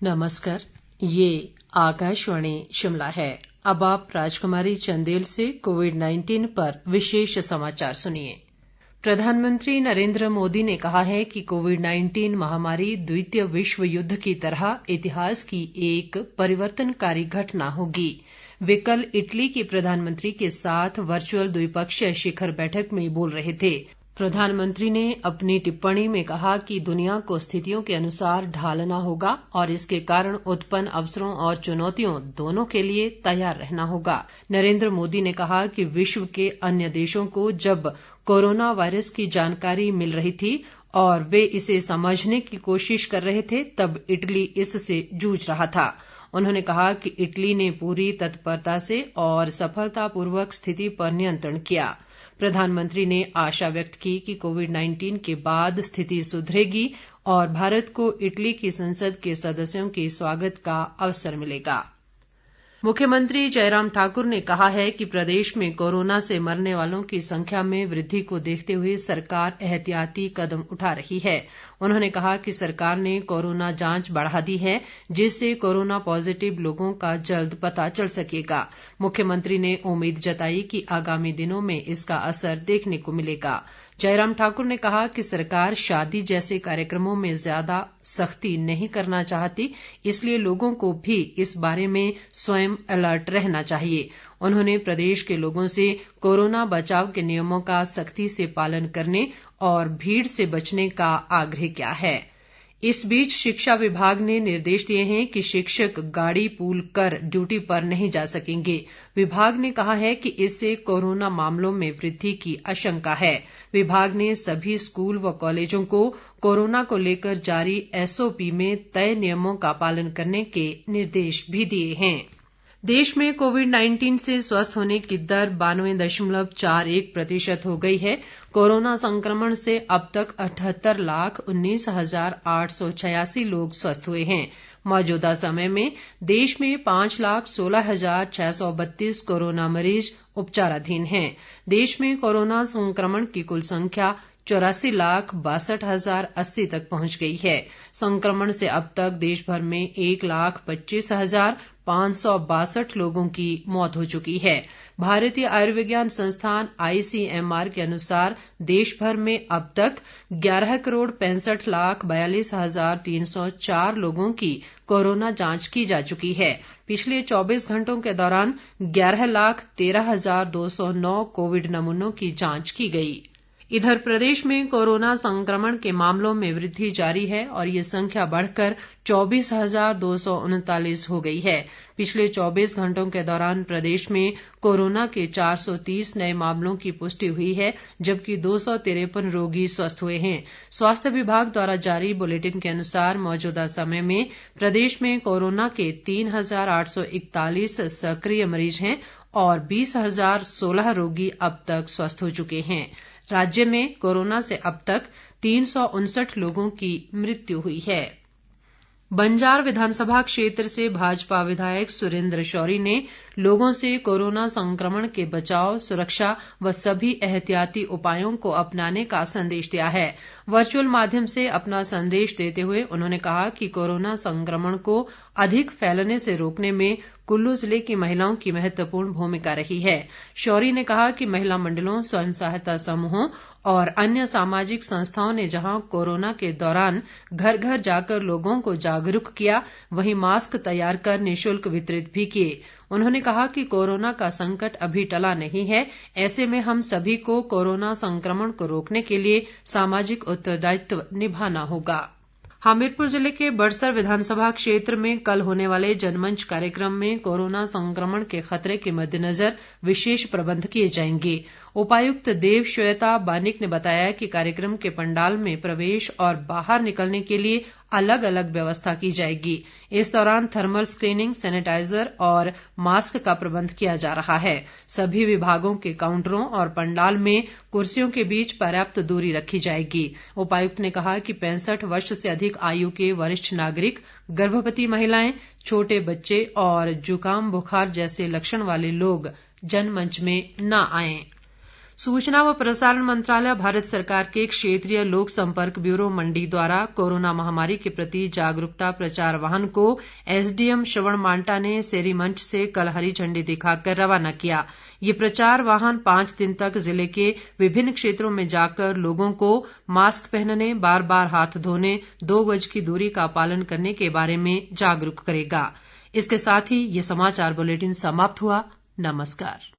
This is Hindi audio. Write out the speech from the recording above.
नमस्कार, ये आकाशवाणी शिमला है। अब आप राजकुमारी चंदेल से कोविड-19 पर विशेष समाचार सुनिए। प्रधानमंत्री नरेंद्र मोदी ने कहा है कि कोविड-19 महामारी द्वितीय विश्व युद्ध की तरह इतिहास की एक परिवर्तनकारी घटना होगी। वे कल इटली के प्रधानमंत्री के साथ वर्चुअल द्विपक्षीय शिखर बैठक में बोल रहे थे। प्रधानमंत्री ने अपनी टिप्पणी में कहा कि दुनिया को स्थितियों के अनुसार ढालना होगा और इसके कारण उत्पन्न अवसरों और चुनौतियों दोनों के लिए तैयार रहना होगा। नरेंद्र मोदी ने कहा कि विश्व के अन्य देशों को जब कोरोना वायरस की जानकारी मिल रही थी और वे इसे समझने की कोशिश कर रहे थे, तब इटली इससे जूझ रहा था। उन्होंने कहा कि इटली ने पूरी तत्परता से और सफलतापूर्वक स्थिति पर नियंत्रण किया। प्रधानमंत्री ने आशा व्यक्त की कि कोविड-19 के बाद स्थिति सुधरेगी और भारत को इटली की संसद के सदस्यों के स्वागत का अवसर मिलेगा। मुख्यमंत्री जयराम ठाकुर ने कहा है कि प्रदेश में कोरोना से मरने वालों की संख्या में वृद्धि को देखते हुए सरकार एहतियाती कदम उठा रही है। उन्होंने कहा कि सरकार ने कोरोना जांच बढ़ा दी है, जिससे कोरोना पॉजिटिव लोगों का जल्द पता चल सकेगा। मुख्यमंत्री ने उम्मीद जताई कि आगामी दिनों में इसका असर देखने को मिलेगा। जयराम ठाकुर ने कहा कि सरकार शादी जैसे कार्यक्रमों में ज्यादा सख्ती नहीं करना चाहती, इसलिए लोगों को भी इस बारे में स्वयं अलर्ट रहना चाहिए। उन्होंने प्रदेश के लोगों से कोरोना बचाव के नियमों का सख्ती से पालन करने और भीड़ से बचने का आग्रह किया है। इस बीच शिक्षा विभाग ने निर्देश दिए हैं कि शिक्षक गाड़ी पूल कर ड्यूटी पर नहीं जा सकेंगे। विभाग ने कहा है कि इससे कोरोना मामलों में वृद्धि की आशंका है। विभाग ने सभी स्कूल व कॉलेजों को कोरोना को लेकर जारी एसओपी में तय नियमों का पालन करने के निर्देश भी दिए हैं। देश में कोविड-19 से स्वस्थ होने की दर 92.41% हो गई है। कोरोना संक्रमण से अब तक 78,19,886 लोग स्वस्थ हुए हैं। मौजूदा समय में देश में 5,16,632 कोरोना मरीज उपचाराधीन हैं। देश में कोरोना संक्रमण की कुल संख्या 84,62,080 तक पहुंच गई है। संक्रमण से अब तक देश भर में 1,25,562 लोगों की मौत हो चुकी है। भारतीय आयुर्विज्ञान संस्थान ICMR के अनुसार देश भर में अब तक 11,65,42,304 लोगों की कोरोना जांच की जा चुकी है। पिछले 24 घंटों के दौरान 11,13,209 कोविड नमूनों की जांच की गई। इधर प्रदेश में कोरोना संक्रमण के मामलों में वृद्धि जारी है और ये संख्या बढ़कर 24,239 हो गई है। पिछले 24 घंटों के दौरान प्रदेश में कोरोना के 430 नए मामलों की पुष्टि हुई है, जबकि 253 रोगी स्वस्थ हुए हैं। स्वास्थ्य विभाग द्वारा जारी बुलेटिन के अनुसार मौजूदा समय में प्रदेश में कोरोना के 3,841 सक्रिय मरीज हैं और 20,016 रोगी अब तक स्वस्थ हो चुके हैं। राज्य में कोरोना से अब तक 359 लोगों की मृत्यु हुई है। बंजार विधानसभा क्षेत्र से भाजपा विधायक सुरेंद्र शौरी ने लोगों से कोरोना संक्रमण के बचाव, सुरक्षा व सभी एहतियाती उपायों को अपनाने का संदेश दिया है। वर्चुअल माध्यम से अपना संदेश देते हुए उन्होंने कहा कि कोरोना संक्रमण को अधिक फैलने से रोकने में कुल्लू जिले की महिलाओं की महत्वपूर्ण भूमिका रही है। शौरी ने कहा कि महिला मंडलों, स्वयं सहायता समूहों और अन्य सामाजिक संस्थाओं ने जहां कोरोना के दौरान घर घर जाकर लोगों को जागरूक किया, वहीं मास्क तैयार कर निःशुल्क वितरित भी किए। उन्होंने कहा कि कोरोना का संकट अभी टला नहीं है, ऐसे में हम सभी को कोरोना संक्रमण को रोकने के लिए सामाजिक उत्तरदायित्व निभाना होगा। हमीरपुर जिले के बड़सर विधानसभा क्षेत्र में कल होने वाले जनमंच कार्यक्रम में कोरोना संक्रमण के खतरे के मद्देनजर विशेष प्रबंध किए जाएंगे। उपायुक्त देव श्वेता बानिक ने बताया कि कार्यक्रम के पंडाल में प्रवेश और बाहर निकलने के लिए अलग अलग व्यवस्था की जाएगी। इस दौरान थर्मल स्क्रीनिंग, सैनिटाइजर और मास्क का प्रबंध किया जा रहा है। सभी विभागों के काउंटरों और पंडाल में कुर्सियों के बीच पर्याप्त दूरी रखी जाएगी। उपायुक्त ने कहा कि 65 वर्ष से अधिक आयु के वरिष्ठ नागरिक, गर्भवती महिलाएं, छोटे बच्चे और जुकाम बुखार जैसे लक्षण वाले लोग जनमंच में न आएं। सूचना व प्रसारण मंत्रालय भारत सरकार के क्षेत्रीय लोक संपर्क ब्यूरो मंडी द्वारा कोरोना महामारी के प्रति जागरूकता प्रचार वाहन को एसडीएम श्रवण मांटा ने सेरी मंच से कल हरी झंडी दिखाकर रवाना किया। ये प्रचार वाहन 5 दिन तक जिले के विभिन्न क्षेत्रों में जाकर लोगों को मास्क पहनने, बार बार हाथ धोने, 2 गज की दूरी का पालन करने के बारे में जागरूक करेगा। इसके साथ ही ये समाचार बुलेटिन समाप्त हुआ। नमस्कार।